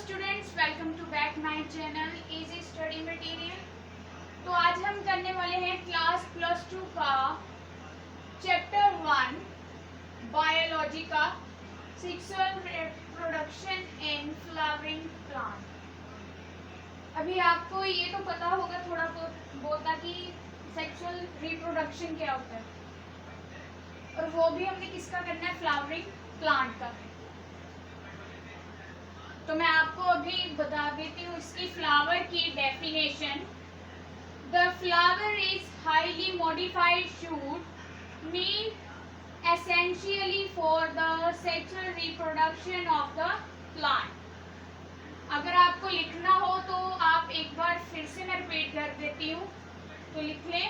Students, welcome to back my channel easy study material. तो आज हम करने वाले हैं क्लास +2 का चैप्टर 1 बायोलॉजी का sexual reproduction in flowering plant. अभी आपको ये तो पता होगा थोड़ा बहुत कि सेक्सुअल रिप्रोडक्शन क्या होता है, और वो भी हमने किसका करना है, फ्लावरिंग प्लांट का। तो मैं आपको अभी बता देती हूँ इसकी फ्लावर की definition. The flower is highly modified shoot mean essentially for the sexual reproduction of the plant. अगर आपको लिखना हो तो आप एक बार फिर से मैं रिपीट कर देती हूँ, तो लिख लें।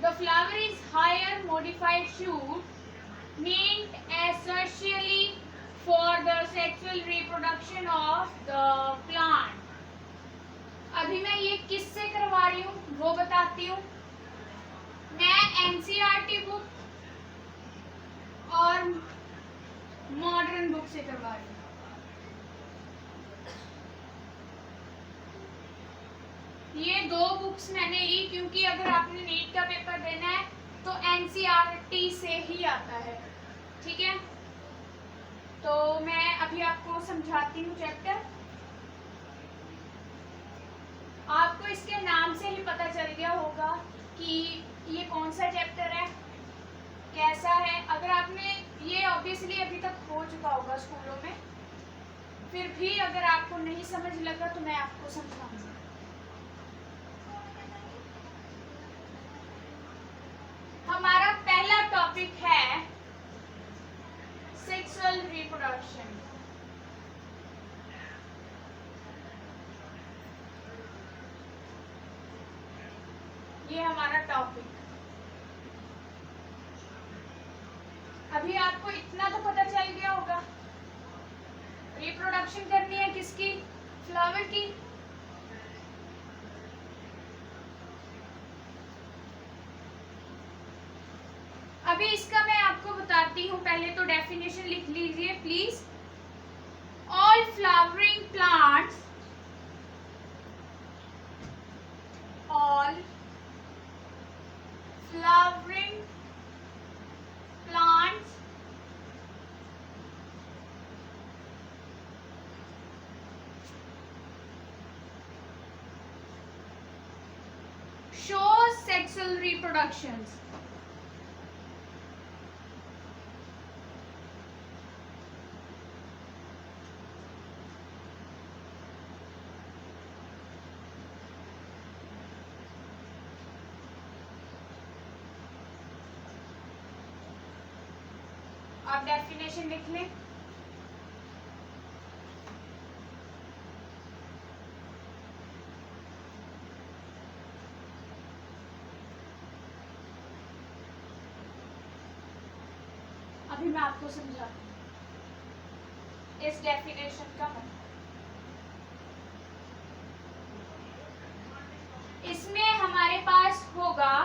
The flower is higher modified shoot mean essentially for the sexual reproduction of the plant। अभी मैं ये किससे करवा रही हूँ वो बताती हूँ। मैं एनसीईआरटी बुक और मॉडर्न बुक से करवा रही हूँ। ये दो बुक्स मैंने ली क्योंकि अगर आपने नीट का पेपर देना है तो एनसीईआरटी से ही आता है, ठीक है। तो मैं अभी आपको समझाती हूँ चैप्टर। आपको इसके नाम से ही पता चल गया होगा कि ये कौन सा चैप्टर है, कैसा है। अगर आपने ये ऑब्वियसली अभी तक हो चुका होगा स्कूलों में, फिर भी अगर आपको नहीं समझ लगा तो मैं आपको समझाऊंगी। हमारा पहला टॉपिक है सेक्सुअल रिप्रोडक्शन। ये हमारा टॉपिक। अभी आपको इतना तो पता चल गया होगा, रिप्रोडक्शन करनी है किसकी, फ्लावर की। अभी इसका मैं आपको बताती हूँ, पहले तो डेफिनेशन लिख लीजिए please. All flowering plants, all flowering plants show sexual reproductions। आप डेफिनेशन लिख लें। अभी मैं आपको समझाती हूँ इस डेफिनेशन का मतलब। इसमें हमारे पास होगा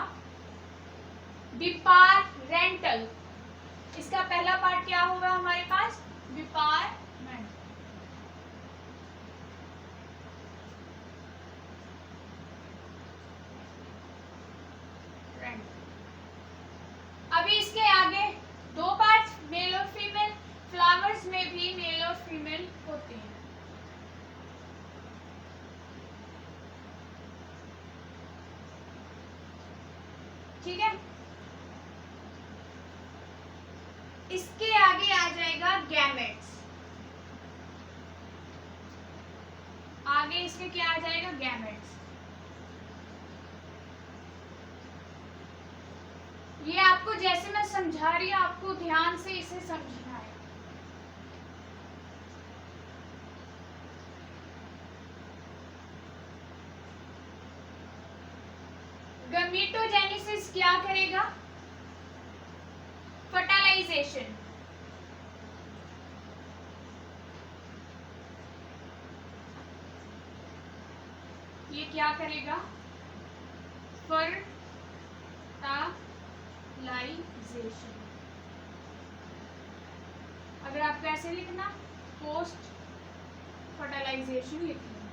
विपार रेंटल। इसका पहला पार्ट क्या होगा हमारे पास, विपार। अभी इसके आगे दो पार्ट्स, मेल और फीमेल। फ्लावर्स में भी मेल और फीमेल होते हैं, ठीक है। इसके आगे आ जाएगा गैमेट्स। आगे इसके क्या आ जाएगा, गैमेट्स। ये आपको जैसे मैं समझा रही हूँ आपको ध्यान से इसे समझना है। गमीटोजेनेसिस क्या करेगा, फर्टिलाइजेशन। ये क्या करेगा, फर्टिलाइजेशन। अगर आपको ऐसे लिखना, पोस्ट फर्टिलाइजेशन लिखनी है।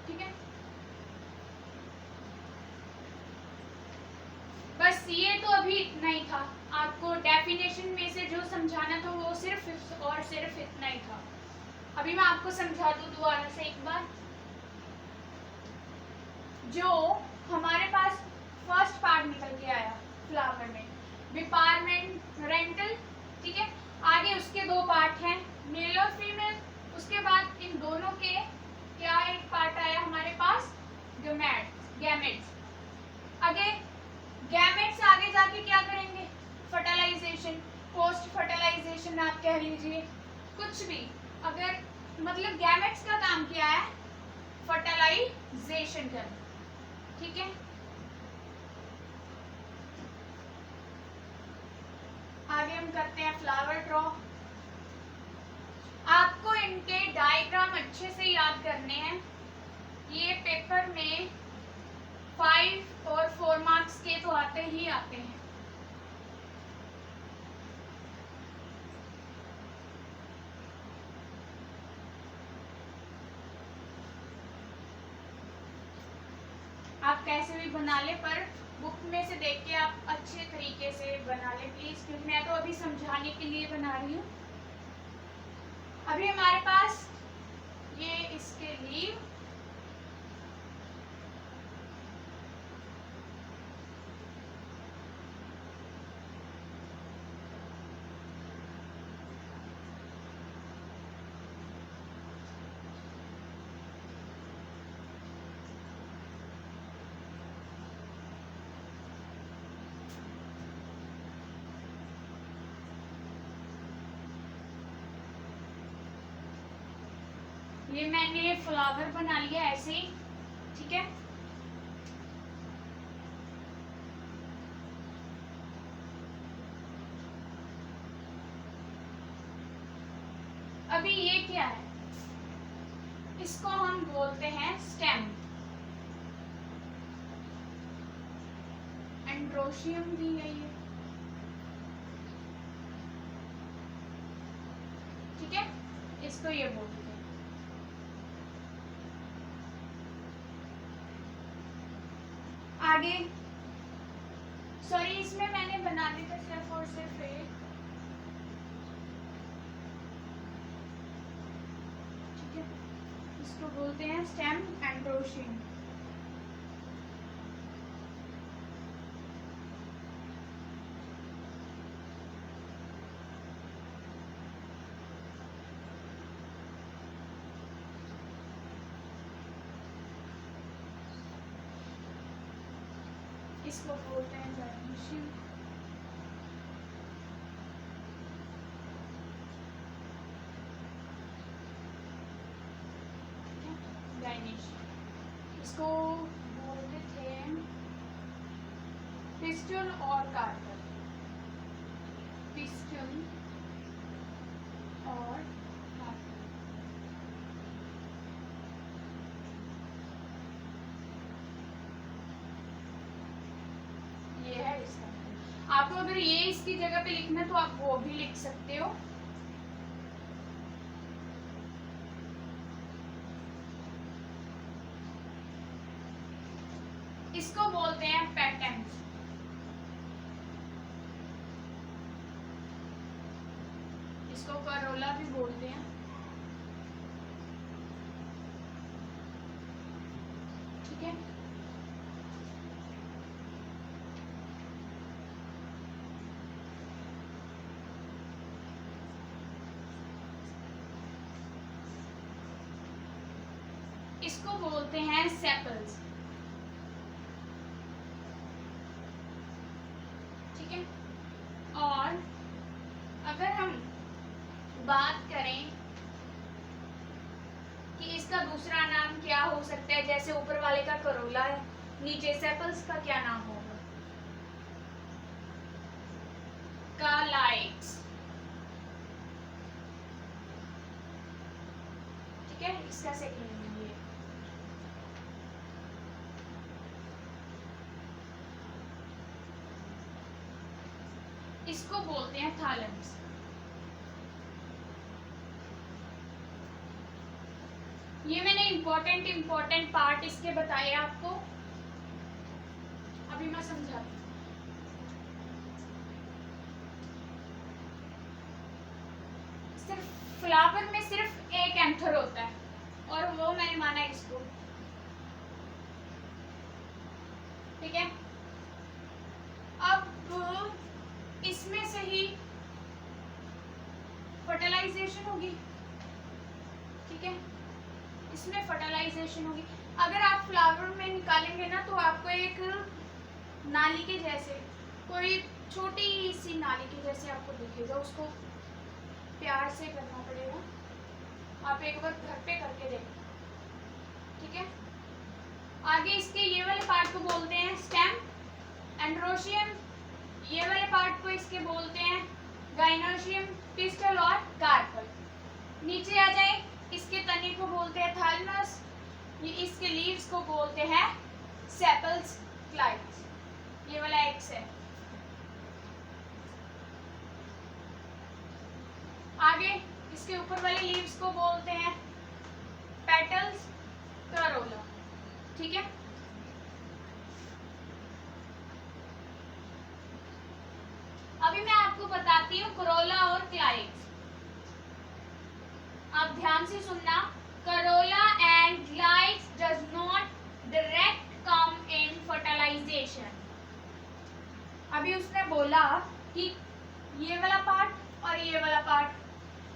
ठीक है, बस ये तो अभी इतना ही था। आपको डेफिनेशन में से जो समझाना था वो सिर्फ और सिर्फ इतना ही था। अभी मैं आपको समझा दूं दोबारा से एक बार। जो हमारे पास फर्स्ट पार्ट निकल के आया फ्लावर में, विपार्मेंट रेंटल, ठीक है। आगे उसके दो पार्ट हैं, मेल और फीमेल। उसके बाद इन दोनों के क्या एक पार्ट आया हमारे पास, गैमेट्स। आगे गैमेट्स आगे जाके क्या करेंगे, फर्टिलाइजेशन, पोस्ट फर्टिलाइजेशन आप कह लीजिए, कुछ भी। अगर मतलब गैमेट्स का काम क्या है, फर्टिलाइजेशन करना। ठीक है, आगे हम करते हैं फ्लावर ड्रॉ। आपको इनके डायग्राम अच्छे से याद करने हैं। ये पेपर में 5 और 4 मार्क्स के तो आते ही आते हैं। आप कैसे भी बना ले, पर बुक में से देख के आप अच्छे तरीके से बना ले प्लीज, क्योंकि मैं तो अभी समझाने के लिए बना रही हूँ। अभी हमारे पास ये इसके लीव, ये मैंने फ्लावर बना लिया ऐसे ही। ठीक है, अभी ये क्या है, इसको हम बोलते हैं स्टेम। एंड्रोशियम भी है ये। ठीक है, इसको ये बोलते हैं। आगे सॉरी, इसमें मैंने बना दी था सिर्फ और सिर्फ एक। ठीक है, इसको बोलते हैं स्टेम एंड्रोशियम। इसको बोलते हैं जाइनेशियम। इसको बोलते थे पिस्टल और कार्पर। पिस्टल और कार्पर। ये है इसका। आपको अगर ये इसकी जगह पे लिखना है तो आप वो भी लिख सकते हो। इसको बोलते हैं पैटर्न्स। इसको करोला भी बोलते हैं। ठीक है, इसको बोलते हैं सेपल्स। ठीक है, और अगर हम बात करें कि इसका दूसरा नाम क्या हो सकता है, जैसे ऊपर वाले का करोला है, नीचे सेपल्स का क्या नाम होगा, कालाइट्स। ठीक है, इसका सेकंड नेम ये। इसको बोलते हैं थालम्स। ये मैंने इम्पोर्टेंट पार्ट इसके बताए आपको। अभी मैं समझाती हूँ। सिर्फ फ्लावर में सिर्फ एक एंथर होता है और वो मैंने माना है इसको, ठीक है। अब इसमें से ही फर्टिलाइजेशन होगी, ठीक है, इसमें फर्टिलाइजेशन होगी। अगर आप फ्लावर में निकालेंगे ना तो आपको एक नाली के जैसे, कोई छोटी सी नाली के जैसे आपको दिखेगा, उसको प्यार से करना पड़ेगा। आप एक बार घर पे करके देखो, ठीक है। आगे इसके ये वाले पार्ट को बोलते हैं स्टेम, एंड्रोशियम। ये वाले पार्ट को इसके बोलते हैं गाइनोशियम, पिस्टल और कार्पल। नीचे आ जाए, इसके तने को बोलते हैं थालमस, ये इसके लीव्स को बोलते हैं सेपल्स क्लाइड्स। ये वाला एक्स है। आगे इसके ऊपर वाले लीव्स को बोलते हैं पेटल्स, करोला, ठीक है। अभी मैं आपको बताती हूँ करोला और क्लाइड्स। आप ध्यान से सुनना। Corolla and calyx does not direct come in fertilisation. अभी उसने बोला कि ये वाला पार्ट और ये वाला पार्ट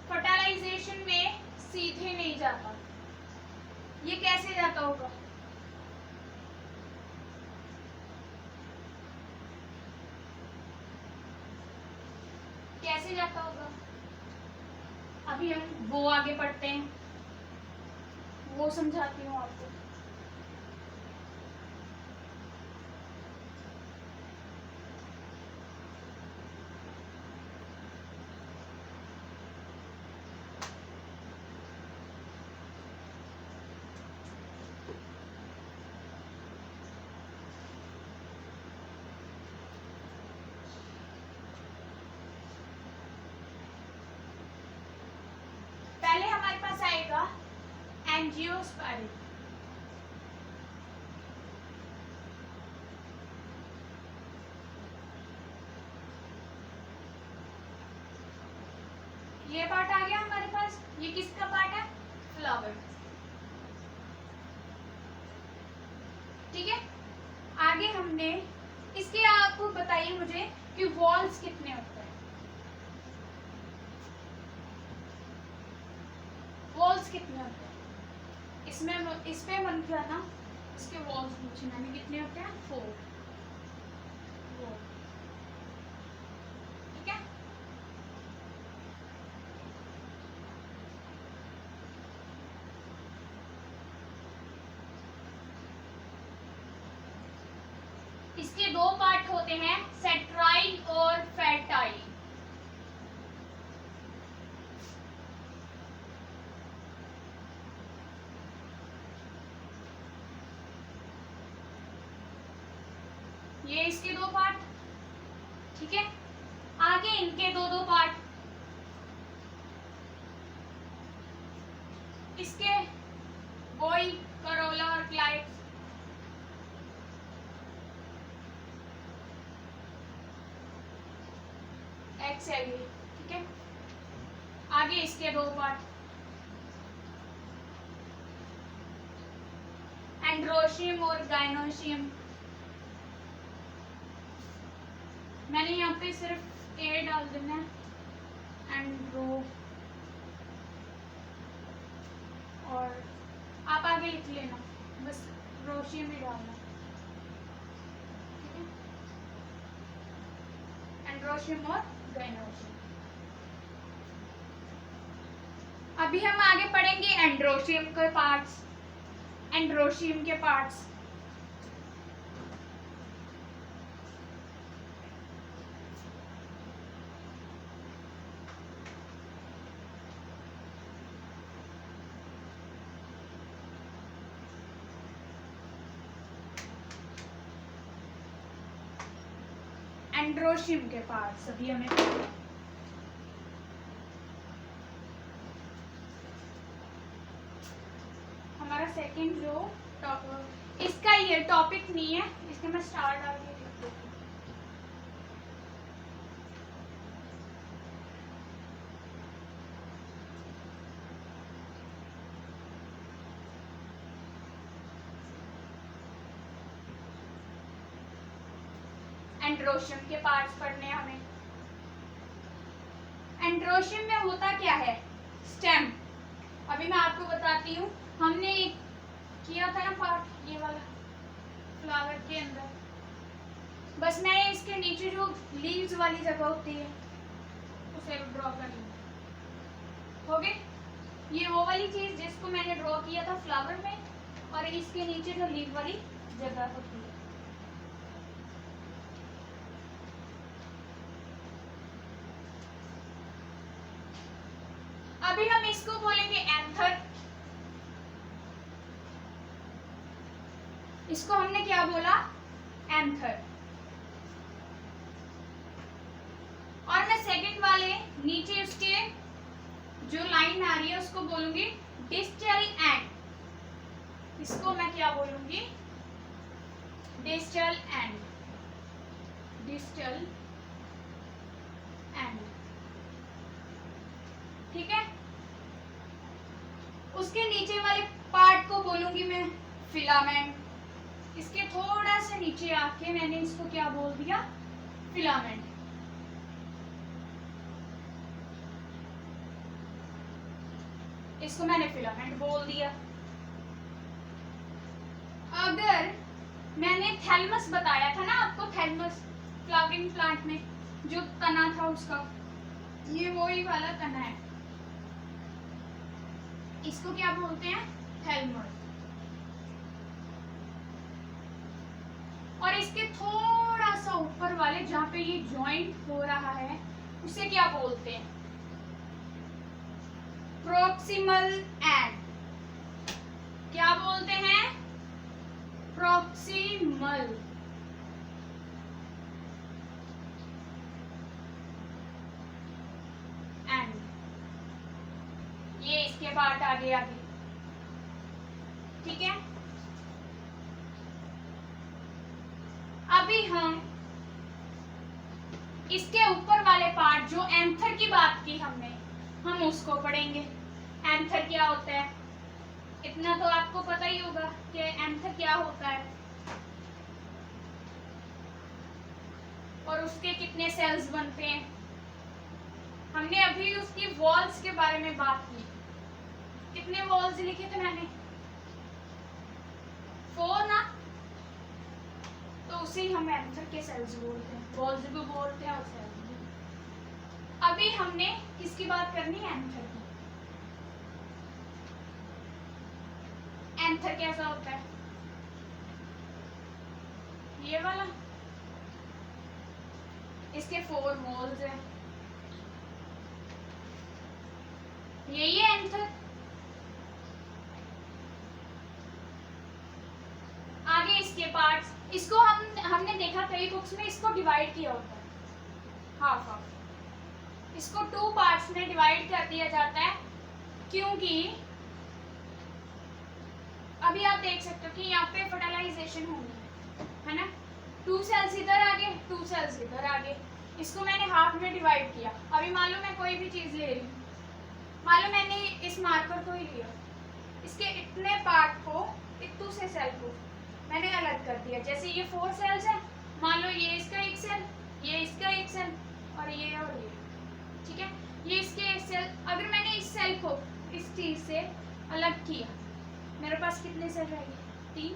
फर्टिलाइजेशन में सीधे नहीं जाता। ये कैसे जाता होगा? कैसे जाता होगा? अभी हम वो आगे पढ़ते हैं, वो समझाती हूँ आपको। पहले हमारे पास आएगा एंजियोस्पर्म। ये पार्ट आ गया हमारे पास। ये किसका पार्ट है? फ्लावर, ठीक है। आगे हमने इसके, आप बताइए मुझे कि वॉल्स कितने होते हैं? वॉल्स कितने होते हैं? इसमें इस पे मन किया ना, इसके वॉल्स पूछना में कितने होते हैं? 4, ठीक है। इसके दो पार्ट होते हैं, सेट्राइल और फर्टाइल। ये इसके दो पार्ट, ठीक है। आगे इनके दो दो पार्ट, इसके बॉय, करोला और क्लाइड्स। एक्स है ये, ठीक है। आगे इसके दो पार्ट, एंड्रोशियम और गाइनोशियम। मैंने यहाँ पे सिर्फ ए डाल देना है, एंड्रो, और आप आगे लिख लेना, बस रोशियम ही डालना, ठीक है। एंड्रोशियम और गाइनोशियम। अभी हम आगे पढ़ेंगे एंड्रोशियम के पार्ट्स, एंड्रोशियम के पार्ट्स। एंड्रोशियम के पार्ट्स अभी हमें हमारा सेकंड जो टॉपिक, इसका ये टॉपिक नहीं है, इसके मैं स्टार्ट डाल के लिख देती हूँ। एंड्रोशियम के पार्ट्स पढ़ने हैं हमें। एंड्रोशियम में होता क्या है? स्टेम। अभी मैं आपको बताती हूँ, हमने एक किया था ना पार्ट, ये वाला फ्लावर के अंदर, बस मैं इसके नीचे जो लीव्स वाली जगह होती है उसे ड्रॉ कर लूँ। हो गए? ये वो वाली चीज जिसको मैंने ड्रॉ किया था फ्लावर में, और इसके नीचे जो लीव वाली जगह होती है। अभी हम इसको बोलेंगे एंथर। इसको हमने क्या बोला? एंथर। और मैं सेकंड वाले नीचे उसके जो लाइन आ रही है उसको बोलूंगी डिस्टल एंड। इसको मैं क्या बोलूंगी? Distal end. डिस्टल एंड, ठीक है। उसके नीचे वाले पार्ट को बोलूंगी मैं फिलामेंट। इसके थोड़ा सा नीचे आके मैंने इसको क्या बोल दिया? फिलामेंट। इसको मैंने फिलामेंट बोल दिया। अगर मैंने थैलमस बताया था ना आपको, थैलमस फ्लावरिंग प्लांट में जो तना था उसका, ये वही वाला तना है, इसको क्या बोलते हैं? थैलमस। और इसके थोड़ा सा ऊपर वाले जहां पे ये जॉइंट हो रहा है उसे क्या बोलते हैं? Proximal and. क्या बोलते हैं? प्रॉक्सिमल। एंड ये इसके पार्ट आगे आगे, ठीक है। अभी हम इसके ऊपर वाले पार्ट जो एंथर की बात की हमने, हम उसको पढ़ेंगे। एंथर क्या होता है? इतना तो आपको पता ही होगा कि एंथर क्या होता है और उसके कितने सेल्स बनते हैं। हमने अभी उसकी वॉल्स के बारे में बात की। कितने वॉल्स लिखे थे मैंने? 4 ना? तो उसे ही हम एंथर के सेल्स बोलते हैं, वॉल्स भी बोलते हैं और सेल्स भी। अभी हमने किसकी बात करनी है? एंथर की। एंथर कैसा होता है? ये वाला। इसके 4 वॉल्स हैं, यही है एंथर। आगे इसके पार्ट्स, इसको हमने देखा कई बुक्स में इसको डिवाइड किया होता है, हाफ हाफ। इसको 2 पार्ट्स में डिवाइड कर दिया जाता है, क्योंकि अभी आप देख सकते हो कि यहाँ पे फर्टिलाइजेशन होनी है ना। 2 सेल्स इधर आगे, 2 सेल्स इधर आगे। इसको मैंने हाफ में डिवाइड किया। अभी मान लो मैं कोई भी चीज ले रही हूँ, मान लो मैंने इस मार्कर को ही लिया, इसके इतने पार्ट को, इतने से सेल को मैंने अलग कर दिया। जैसे ये 4 सेल्स है, मान लो ये इसका एक सेल, ये इसका एक सेल, और ये, ठीक है। ये इसके एक सेल। अगर मैंने इस सेल को इस चीज से अलग किया, मेरे पास कितने सेल रहेंगे? 3।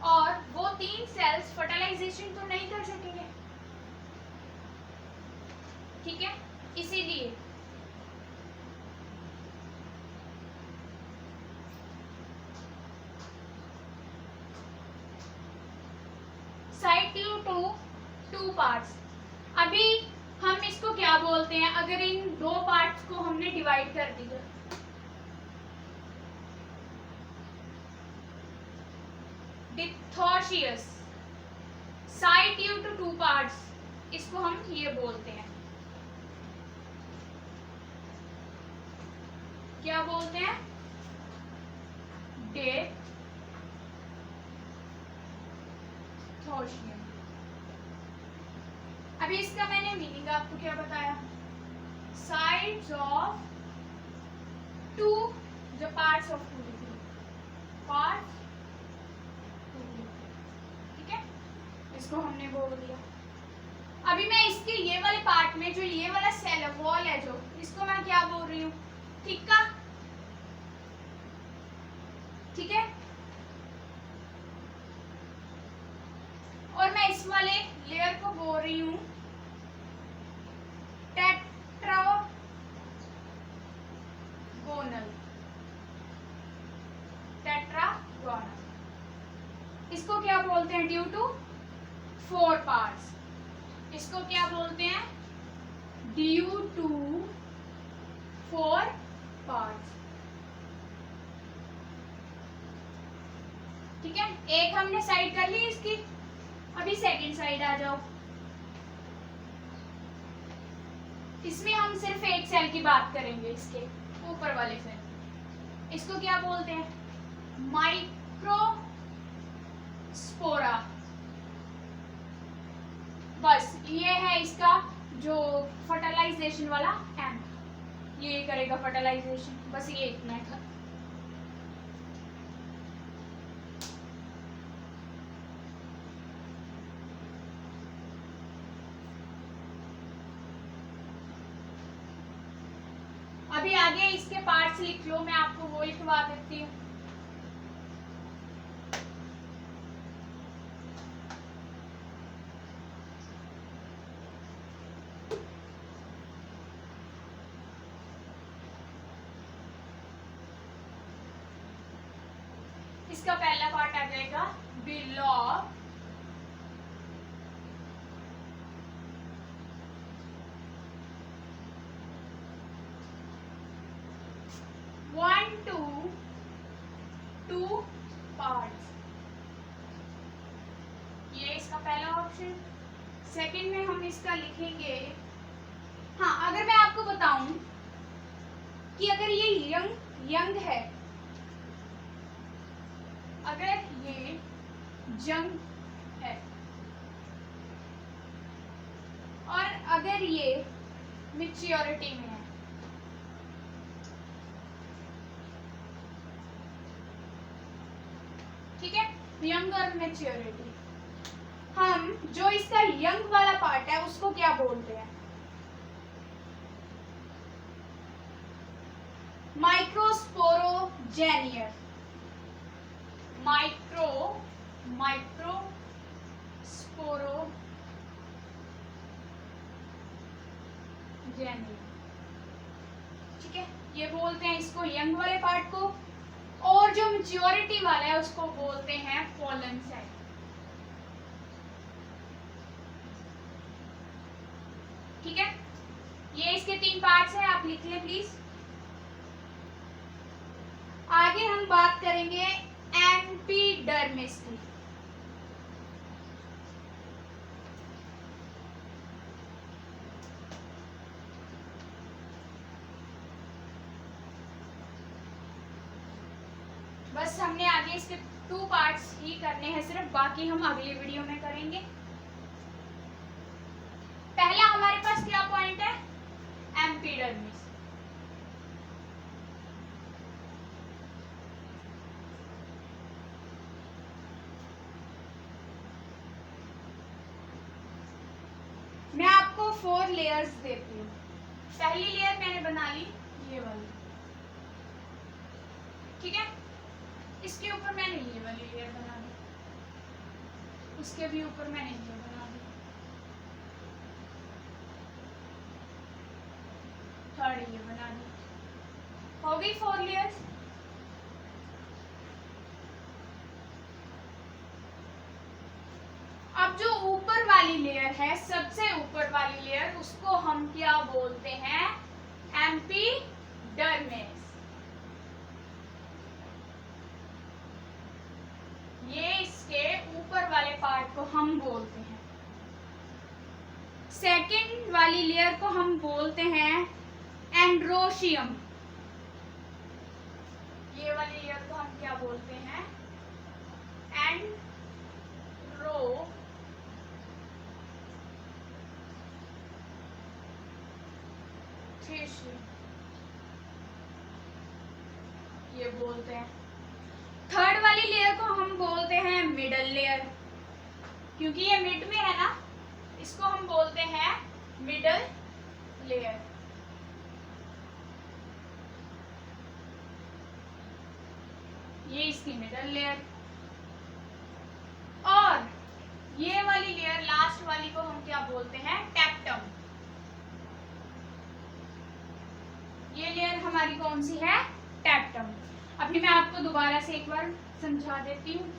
और वो 3 सेल्स फर्टिलाइजेशन तो नहीं कर सकेंगे, ठीक है। इसीलिए साइड टू 2 पार्ट्स। अभी हम इसको क्या बोलते हैं? अगर इन 2 पार्ट्स को हमने डिवाइड कर दिया, डिथॉशियस। साइड ड्यू टू 2 पार्ट्स, इसको हम ये बोलते हैं, क्या बोलते हैं, डिप्थोशियम। अभी इसका मैंने मीनिंग आपको क्या बताया, साइड्स ऑफ टू, जो parts of two degree, parts, ठीक है, इसको हमने बोल दिया। अभी मैं इसके ये वाले पार्ट में जो ये वाला सेल वॉल है जो, इसको मैं क्या बोल रही हूँ, थिक्का, ठीक है, और मैं इस वाले लेयर को बोल रही हूँ टेट्रागोनल, टेट्रागोनल। इसको क्या बोलते हैं, ड्यू टू 4 पार्ट्स। इसको क्या बोलते हैं, ड्यू टू 4 पार्ट्स, ठीक है। एक हमने साइड कर ली इसकी, अभी सेकंड साइड आ जाओ। इसमें हम सिर्फ एक सेल की बात करेंगे, इसके ऊपर वाले सेल। इसको क्या बोलते हैं, माइक्रोस्पोरा। बस ये है इसका जो फर्टिलाइजेशन वाला एम, ये करेगा फर्टिलाइजेशन, बस ये इतना है। अभी आगे इसके पार्ट्स लिख लो, मैं आपको वो लिखवा देती हूँ। इसका पहला पार्ट आ जाएगा बिलॉग, टू पार्ट्स, ये इसका पहला ऑप्शन। सेकंड में हम इसका लिखेंगे, हाँ अगर मैं आपको बताऊं कि अगर ये यंग है, अगर ये जंग है और अगर ये मैच्योरिटी में है, ठीक है, यंग और मैच्योरिटी, हम जो इसका यंग वाला पार्ट है उसको क्या बोलते हैं, माइक्रोस्पोरोजेनियर, माइक्रोस्पोरोजेनियर, ठीक है, ये बोलते हैं इसको यंग वाले पार्ट को, और जो मैच्योरिटी वाला है उसको बोलते हैं पोलन सेल। ठीक है, ये इसके 3 पार्ट्स हैं, आप लिख लें प्लीज। आगे हम बात करेंगे एपिडर्मिस की। बस हमने आगे इसके 2 पार्ट्स ही करने हैं सिर्फ, बाकी हम अगली वीडियो में करेंगे। पहला हमारे पास क्या पॉइंट है, एपिडर्मिस। मैं आपको 4 लेयर्स देती हूँ। पहली लेयर मैंने बना ली ये वाली, ठीक है, इसके ऊपर मैंने ये वाली लेयर बना दी, उसके भी ऊपर मैंने ये बना दी, थर्ड ये बना दी, हो गई 4 लेयर्स। अब जो ऊपर वाली लेयर है, सबसे ऊपर वाली लेयर, उसको हम क्या बोलते हैं, एपिडर्मिस। ये इसके ऊपर वाले पार्ट को हम बोलते हैं। सेकंड वाली लेयर को हम बोलते हैं एंड्रोशियम। ये वाली लेयर को हम क्या बोलते हैं? एंड्रोशियम, ये बोलते हैं। थर्ड वाली लेयर को हम बोलते हैं मिडल लेयर, क्योंकि ये मिड में है ना, इसको हम बोलते हैं मिडल लेयर। ये इसकी मिडल लेयर। और ये वाली लेयर, लास्ट वाली को हम क्या बोलते हैं? टेप्टम। ये लेयर हमारी कौन सी है? टेप्टम। अभी मैं आपको दोबारा से एक बार समझा देती हूँ।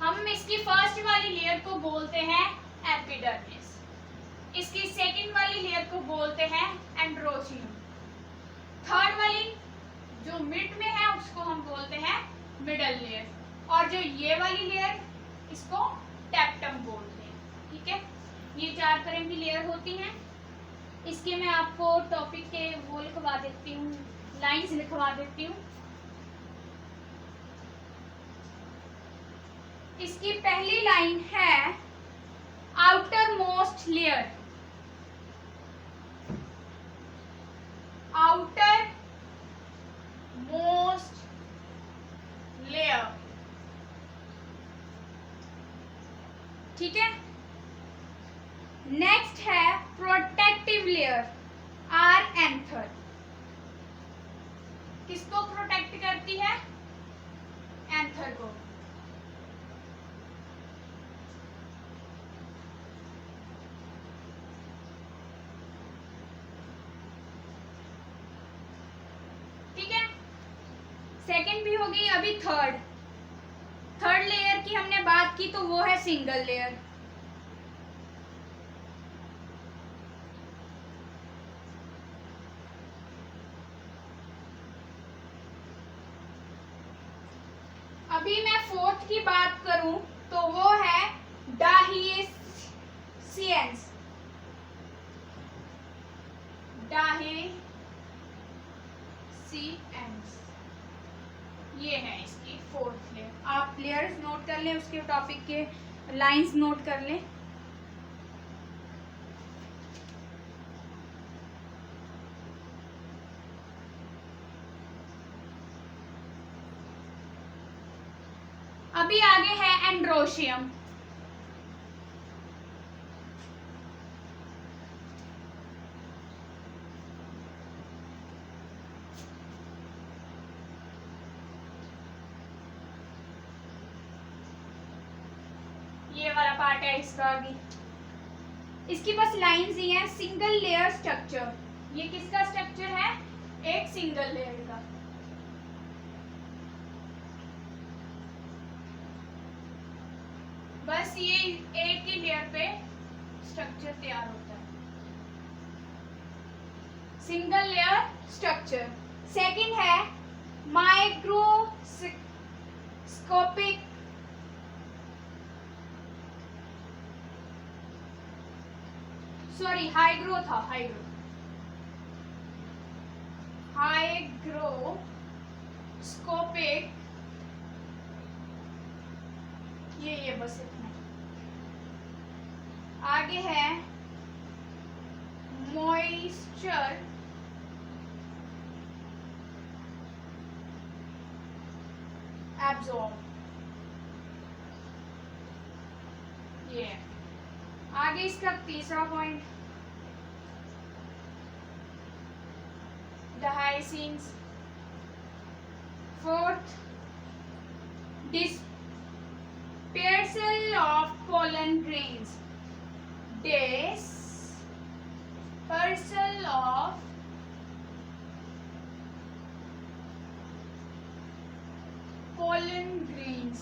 हम इसकी फर्स्ट वाली लेयर को बोलते हैं एपिडर्मिस, इसकी सेकंड वाली लेयर को बोलते हैं एंड्रोशियम, थर्ड वाली जो मिड में है उसको हम बोलते हैं मिडल लेयर, और जो ये वाली लेयर इसको टेप्टम बोलते हैं। ठीक है, ये 4 तरह की लेयर होती हैं। इसके मैं आपको टॉपिक के वो लिखवा देती हूँ, लाइंस लिखवा देती हूँ। इसकी पहली लाइन है outer most layer, outer most layer. ठीक है, नेक्स्ट है प्रोटेक्टिव लेयर, आर एंथर। किसको प्रोटेक्ट करती है? एंथर को। ठीक है, सेकंड भी हो गई। अभी थर्ड लेयर की हमने बात की तो वो है सिंगल लेयर। अभी मैं फोर्थ की बात करूं तो वो है डायहिएसियंस। ये है इसकी फोर्थ लेयर। आप लेयर्स नोट कर लें, उसके टॉपिक के लाइंस नोट कर लें। अभी आगे है एंड्रोशियम। ये वाला पार्ट है इसका। आगे इसकी बस लाइंस ही हैं, सिंगल लेयर स्ट्रक्चर। ये किसका स्ट्रक्चर है? एक सिंगल लेयर का। बस ये एक ही लेयर पे स्ट्रक्चर तैयार होता है, सिंगल लेयर स्ट्रक्चर। सेकंड है माइक्रोस्कोपिक, सॉरी हाइग्रो था, हाइग्रोस्कोपिक। ये बस इतना। आगे है मॉइस्चर एब्जॉर्ब। ये आगे इसका तीसरा पॉइंट डायहिएसियंस। Fourth dispersal of pollen grains, dispersal of pollen grains।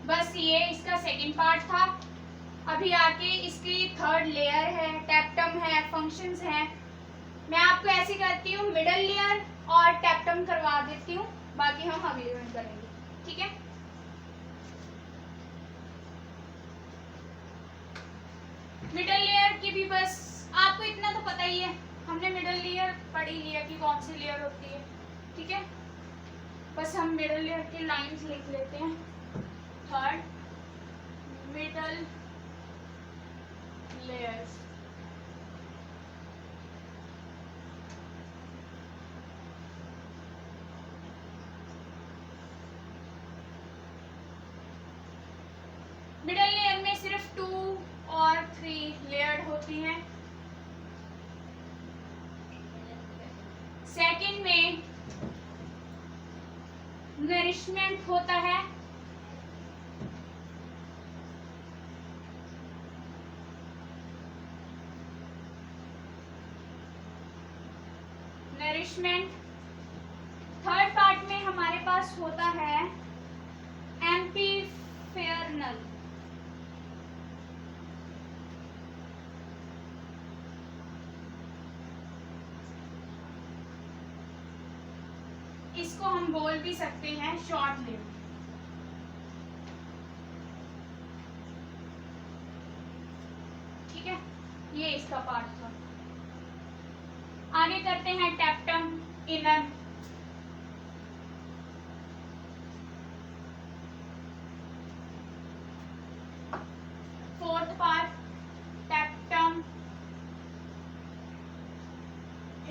बस ये इसका सेकंड पार्ट था। अभी आके इसकी थर्ड लेयर है, टेप्टम है, फंक्शंस हैं। मैं आपको ऐसे करती हूँ, मिडल लेयर और टेप्टम करवा देती हूँ बाकी हम अगले में करेंगे, ठीक है। मिडल लेयर की भी बस आपको इतना तो पता ही है, हमने मिडल लेयर पढ़ ही लिया कि कौन सी लेयर होती है, ठीक है। बस हम मिडल लेयर की लाइंस लिख लेते हैं। Third, middle layers. Middle layer में सिर्फ 2 और 3 लेयर्ड होती हैं। सेकंड में नरिशमेंट होता है। नरिशमेंट। थर्ड पार्ट में हमारे पास होता है एम्पीफेरनल। इसको हम बोल भी सकते हैं शॉर्ट लिव। ठीक है, ये इसका पार्ट था। आगे करते हैं tapetum inner. Fourth part tapetum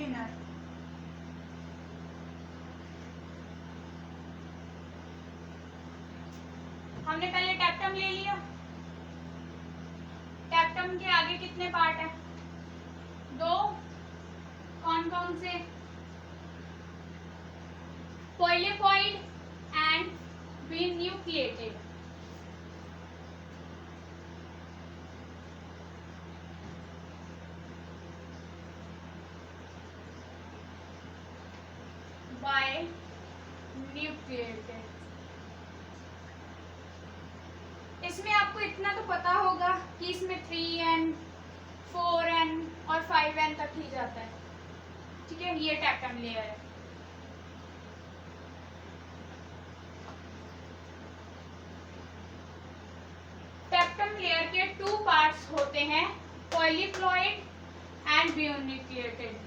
inner. हमने पहले टैप्टम ले लिया। टैप्टम के आगे कितने पार्ट है? 2। कौन कौन से? Polyploid and binucleated. बाइन्यूक्लिएटेड। इसमें आपको इतना तो पता होगा कि इसमें 3n 4n और 5n तक ही जाता है, ठीक है। ये टैप्टम लेयर है। टैप्टम लेयर के 2 पार्ट्स होते हैं, पॉलीप्लॉइड एंड बिन्यूक्लिएटेड।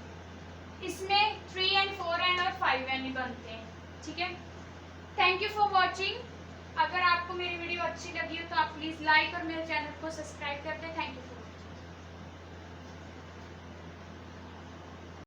इसमें 3n 4n और 5n ही बनते हैं, ठीक है। Thank you for watching. अगर आपको मेरी वीडियो अच्छी लगी हो तो आप प्लीज़ लाइक और मेरे चैनल को सब्सक्राइब कर दें। Thank you.